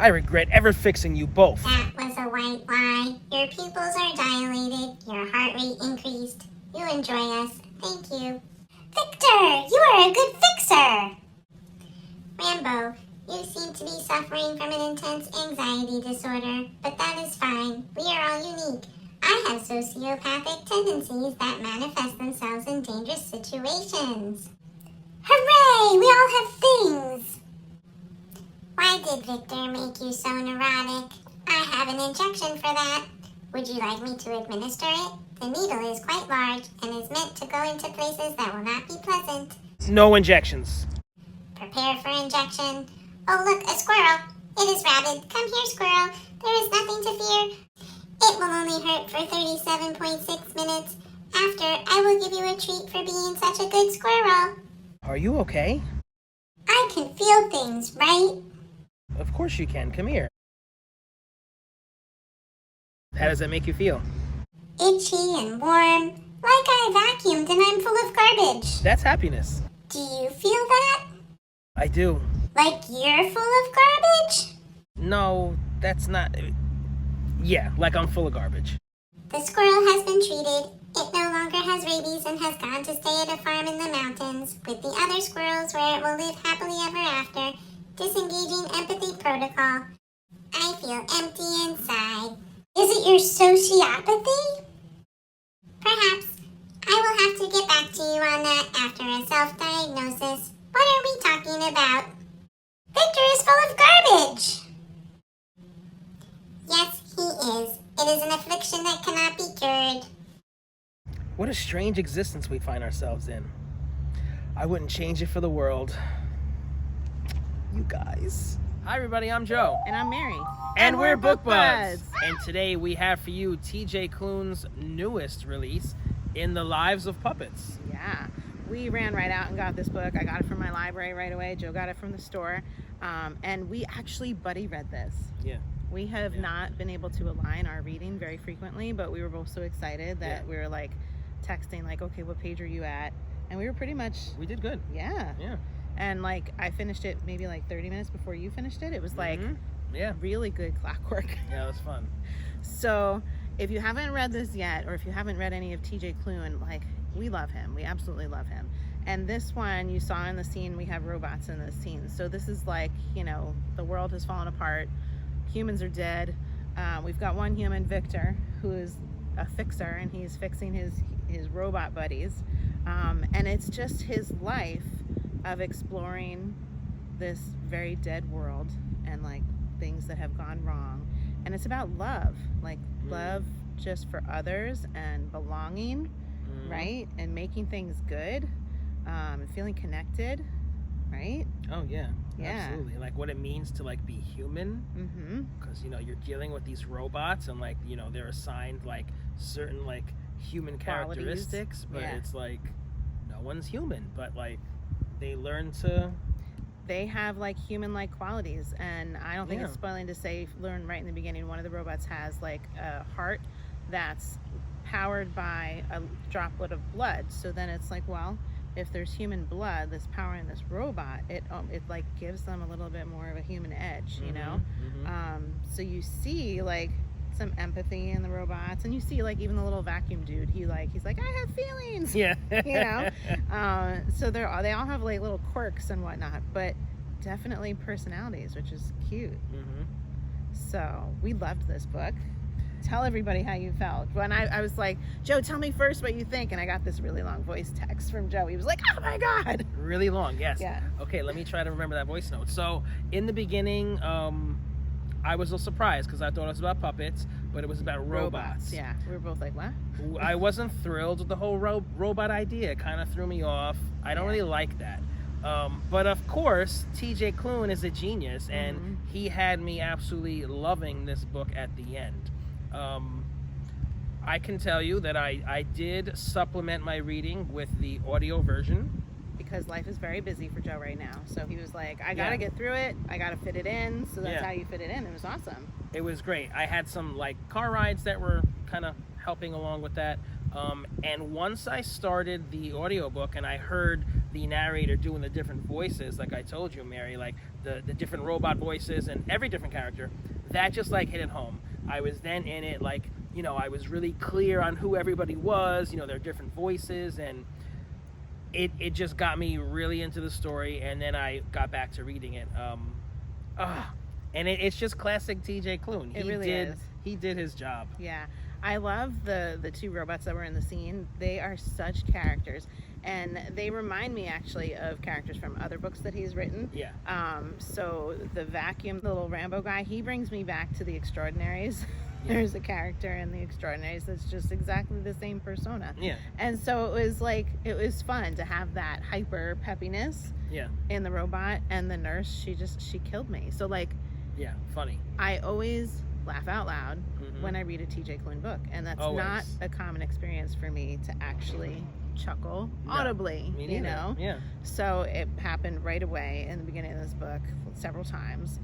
I regret ever fixing you both. That was a white lie. Your pupils are dilated. Your heart rate increased. You enjoy us. Thank you. Victor, you are a good fixer. Rambo, you seem to be suffering from an intense anxiety disorder, but that is fine. We are all unique. I have sociopathic tendencies that manifest themselves in dangerous situations. Hooray! We all have things! Why did Victor make you so neurotic? I have an injection for that. Would you like me to administer it? The needle is quite large and is meant to go into places that will not be pleasant. No injections. Prepare for injection. Oh look, a squirrel. It is rabid. Come here, squirrel. There is nothing to fear. It will only hurt for 37.6 minutes. After, I will give you a treat for being such a good squirrel. Are you okay? I can feel things, right? Of course you can. Come here. How does that make you feel? Itchy and warm. Like I vacuumed and I'm full of garbage. That's happiness. Do you feel that? I do. Like you're full of garbage? No, that's not... Yeah, like I'm full of garbage. The squirrel has been treated. It no longer has rabies and has gone to stay at a farm in the mountains with the other squirrels where it will live happily ever after. Disengaging empathy protocol. I feel empty inside. Is it your sociopathy? Perhaps. I will have to get back to you on that after a self-diagnosis. What are we talking about? Victor is full of garbage! Yes, he is. It is an affliction that cannot be cured. What a strange existence we find ourselves in. I wouldn't change it for the world. You guys. Hi everybody, I'm Joe. And I'm Mary. And we're Book Buds. And today we have for you TJ Klune's newest release, In the Lives of Puppets. Yeah. We ran right out and got this book. I got it from my library right away. Joe got it from the store. And we actually buddy read this. Yeah. We have not been able to align our reading very frequently, but we were both so excited that we were like texting like, okay, what page are you at? And we were pretty much... We did good. Yeah. Yeah. And like I finished it maybe like 30 minutes before you finished it. It was like really good clockwork. Yeah, it was fun. So if you haven't read this yet, or if you haven't read any of TJ Klune, like we love him. We absolutely love him. And this one you saw in the scene, we have robots in this scene. So this is like, you know, the world has fallen apart. Humans are dead. We've got one human, Victor, who is a fixer, and he's fixing his robot buddies. And it's just his life of exploring this very dead world and like things that have gone wrong. And it's about love, like love just for others and belonging, right? And making things good, and feeling connected, right? Oh yeah, absolutely. Like what it means to like be human, because you know you're dealing with these robots and like you know they're assigned like certain like human characteristics, but it's like no one's human, but like they learn to... They have like human-like qualities, and I don't think it's spoiling to say, learn right in the beginning, one of the robots has like a heart that's powered by a droplet of blood. So then it's like, well, if there's human blood that's powering this robot, it like gives them a little bit more of a human edge, you know? So you see like some empathy in the robots, and you see like even the little vacuum dude, he's like I have feelings, you know. So they all have like little quirks and whatnot, but definitely personalities, which is cute. So we loved this book. Tell everybody how you felt. When I was like, Joe, tell me first what you think, and I got this really long voice text from Joe. He was like, oh my god, really long. Yes. Yeah. Okay, let me try to remember that voice note. So in the beginning, I was a little surprised because I thought it was about puppets, but it was about robots. Yeah, we were both like, what? I wasn't thrilled with the whole robot idea. It kind of threw me off. I don't really like that. But of course, TJ Klune is a genius, and he had me absolutely loving this book at the end. I can tell you that I did supplement my reading with the audio version. Because life is very busy for Joe right now. So he was like, I gotta get through it. I gotta fit it in. So that's how you fit it in. It was awesome. It was great. I had some like car rides that were kind of helping along with that. And once I started the audiobook and I heard the narrator doing the different voices, like I told you, Mary, like the different robot voices and every different character, that just like hit it home. I was then in it, like, I was really clear on who everybody was, their different voices, and it just got me really into the story, and then I got back to reading it. And it's just classic TJ Klune. It really is. He did his job. Yeah. I love the two robots that were in the scene. They are such characters, and they remind me actually of characters from other books that he's written. Yeah. So the vacuum, the little Rambo guy, he brings me back to The Extraordinaries. Yeah. There's a character in The Extraordinaries that's just exactly the same persona. Yeah. And so it was fun to have that hyper peppiness. Yeah. In the robot, and the nurse, she killed me. So yeah, funny. I always laugh out loud when I read a TJ Klune book, and that's always. Not a common experience for me to actually chuckle audibly. Me neither. Yeah. So it happened right away in the beginning of this book several times.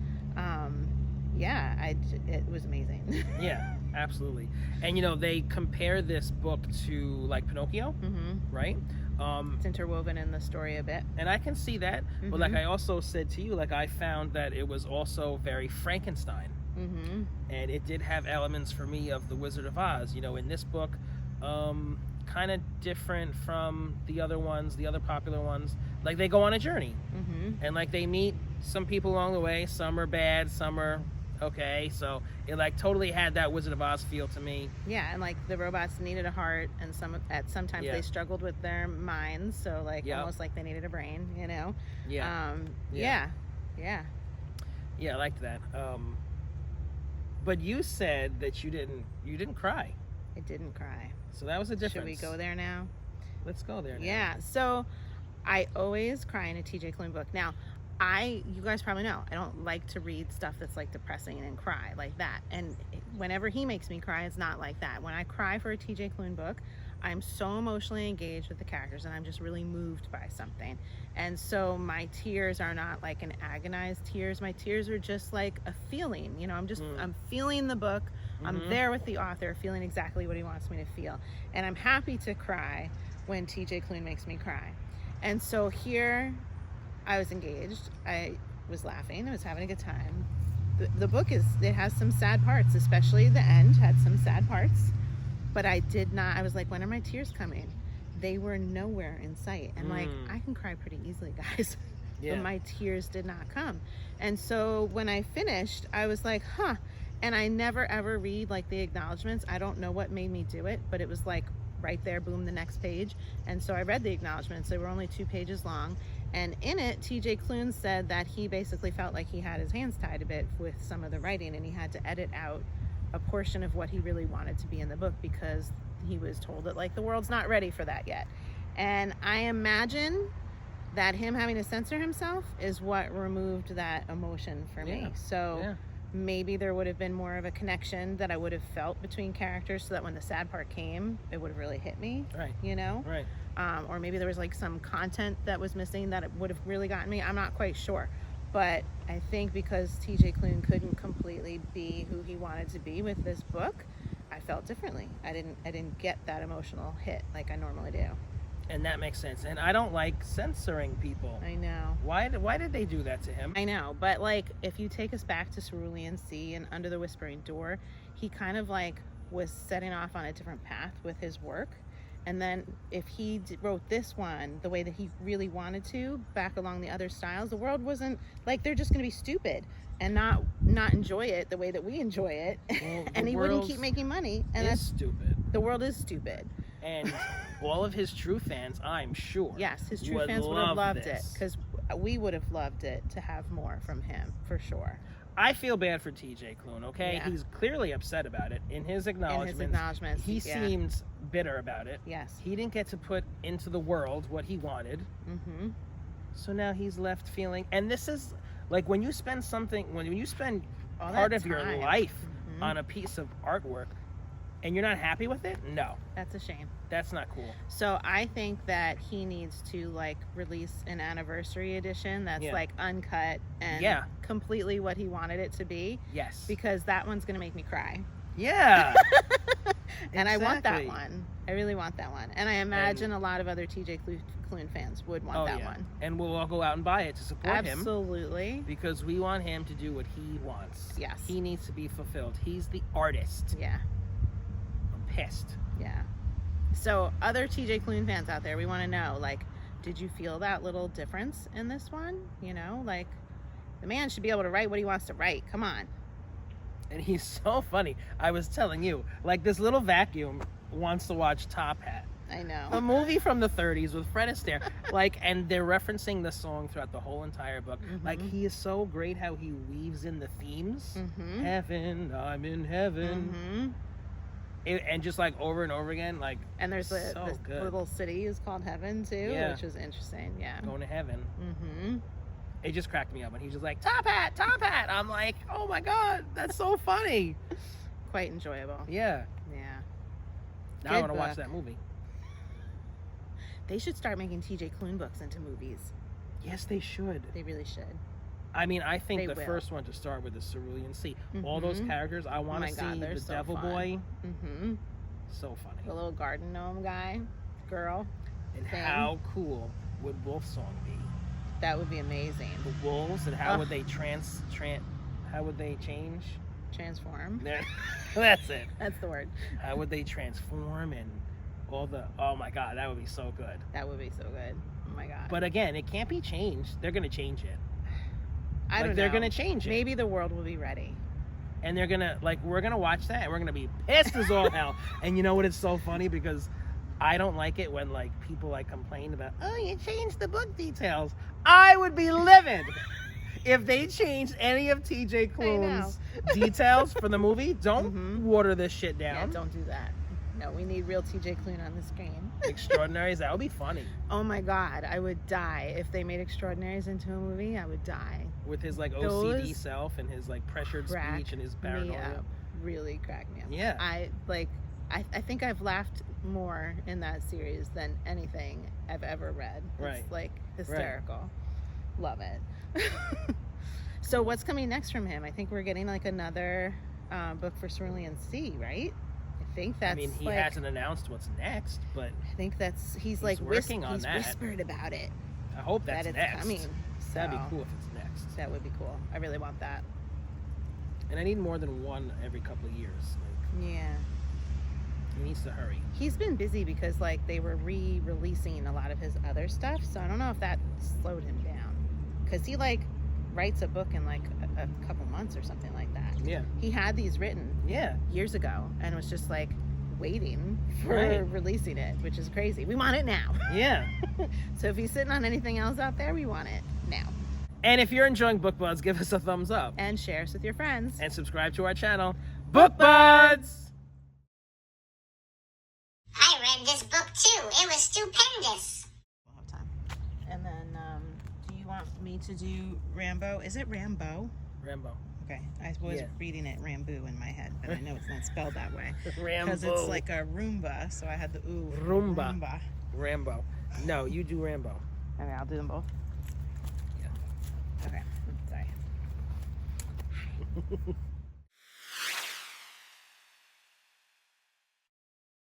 It was amazing. Yeah, absolutely. And they compare this book to like Pinocchio, right? It's interwoven in the story a bit, and I can see that. But like I also said to you, like I found that it was also very Frankenstein. And it did have elements for me of The Wizard of Oz. In this book, kind of different from the other ones, the other popular ones. Like they go on a journey, and like they meet some people along the way. Some are bad, some are okay. So it like totally had that Wizard of Oz feel to me. Yeah, and like the robots needed a heart, and sometimes they struggled with their minds. So like almost like they needed a brain, Yeah. Yeah, I liked that. But you said that you didn't cry. I didn't cry. So that was a difference. Should we go there now? Let's go there now. Yeah. So I always cry in a TJ Klune book. Now, you guys probably know, I don't like to read stuff that's like depressing and cry like that. And whenever he makes me cry, it's not like that. When I cry for a TJ Klune book, I'm so emotionally engaged with the characters, and I'm just really moved by something. And so my tears are not like an agonized tears. My tears are just like a feeling. I'm feeling the book. I'm there with the author, feeling exactly what he wants me to feel. And I'm happy to cry when TJ Klune makes me cry. And so here I was engaged. I was laughing. I was having a good time. The book it has some sad parts, especially the end had some sad parts. But I was like, when are my tears coming? They were nowhere in sight. And like, I can cry pretty easily, guys. Yeah. But my tears did not come. And so when I finished, I was like, and I never ever read like the acknowledgments. I don't know what made me do it, but it was like right there, boom, the next page. And so I read the acknowledgments. They were only 2 pages long. And in it, TJ Klune said that he basically felt like he had his hands tied a bit with some of the writing, and he had to edit out a portion of what he really wanted to be in the book because he was told that like the world's not ready for that yet. And I imagine that him having to censor himself is what removed that emotion for me. So maybe there would have been more of a connection that I would have felt between characters, so that when the sad part came, it would have really hit me. Right. Right. Or maybe there was like some content that was missing that it would have really gotten me. I'm not quite sure. But I think because TJ Klune couldn't completely be who he wanted to be with this book, I felt differently. I didn't get that emotional hit like I normally do. And that makes sense. And I don't like censoring people. I know. Why did they do that to him? I know. But like, if you take us back to Cerulean Sea and Under the Whispering Door, he kind of like was setting off on a different path with his work. And then if he wrote this one the way that he really wanted to, back along the other styles, the world wasn't like, they're just going to be stupid and not enjoy it the way that we enjoy it. Well, and he wouldn't keep making money. And that's stupid. The world is stupid. And all of his true fans, I'm sure. Yes, his true fans would have loved it, because we would have loved it to have more from him, for sure. I feel bad for TJ Klune, okay? Yeah. He's clearly upset about it. In his acknowledgments, he seems bitter about it. Yes. He didn't get to put into the world what he wanted. Mm-hmm. So now he's left feeling, and this is like when you spend all part that of your time. life on a piece of artwork and you're not happy with it, no. That's a shame. That's not cool. So I think that he needs to like release an anniversary edition that's like uncut and completely what he wanted it to be. Yes. Because that one's going to make me cry. Yeah. And I want that one. I really want that one. And I imagine a lot of other TJ Klune fans would want that one. And we'll all go out and buy it to support him. Absolutely. Because we want him to do what he wants. Yes. He needs to be fulfilled. He's the artist. Yeah. I'm pissed. Yeah. So other TJ Klune fans out there, we want to know, like, did you feel that little difference in this one? You know, like, the man should be able to write what he wants to write. Come on. And he's so funny. I was telling you, like, this little vacuum wants to watch Top Hat. I know. A movie from the 30s with Fred Astaire. Like, and they're referencing the song throughout the whole entire book. Like, he is so great how he weaves in the themes. Heaven, I'm in heaven. And just like over and over again, like, and there's this little city is called Heaven too, which is interesting. Yeah, going to heaven. It just cracked me up when he was just like, Top Hat, Top Hat. I'm like, oh my god, that's so funny. Quite enjoyable. Yeah. Now I want to watch that movie. They should start making TJ Klune books into movies. Yes, they should. They really should. I mean, I think the first one to start with is Cerulean Sea. All those characters, I want to see the so Devil fun. Boy. So funny. The little garden gnome guy, girl. And how cool would Wolfsong be? That would be amazing. The wolves, and how would they how would they change? Transform. That's it. That's the word. How would they transform and all the? Oh my god, that would be so good. That would be so good. Oh my god. But again, it can't be changed. They're gonna change it. I don't know. They're gonna change it. Maybe the world will be ready. And they're gonna, like, we're gonna watch that and we're gonna be pissed as all hell. And you know what? It's so funny because I don't like it when, like, people like complain about, oh, you changed the book details. I would be livid if they changed any of TJ Klune's details for the movie. Don't water this shit down. Yeah, don't do that. No, we need real TJ Klune on the screen. Extraordinaries, that would be funny. Oh my god, I would die if they made Extraordinaries into a movie. I would die. With his like OCD self and his like pressured speech and his paranoia. Really crack me up. Yeah. I think I've laughed more in that series than anything I've ever read. It's like hysterical. Love it. So what's coming next from him? I think we're getting like another book for Cerulean Sea, right? I think that's. I mean, he hasn't announced what's next, but I think he's like working on that. He's whispered about it. I hope that it's next. Coming. So that'd be cool if it's next. That would be cool. I really want that. And I need more than one every couple of years. Like, yeah. He needs to hurry. He's been busy because like they were re-releasing a lot of his other stuff, so I don't know if that slowed him down. Because he like writes a book in like a couple months or something like that. Yeah. He had these written years ago and was just like waiting for releasing it, which is crazy. We want it now. Yeah. So if he's sitting on anything else out there, we want it now. And if you're enjoying Book Buds, give us a thumbs up. And share us with your friends. And subscribe to our channel, Book Buds! I read this book too. It was stupendous. We'll have time. And then, do you want me to do Rambo? Is it Rambo? Rambo. Okay. I was reading it Rambo in my head, but I know it's not spelled that way. Rambo. Because it's like a Roomba, so I had the ooh. Roomba. Rambo. No, you do Rambo. Okay, I'll do them both. Yeah. Okay. Sorry.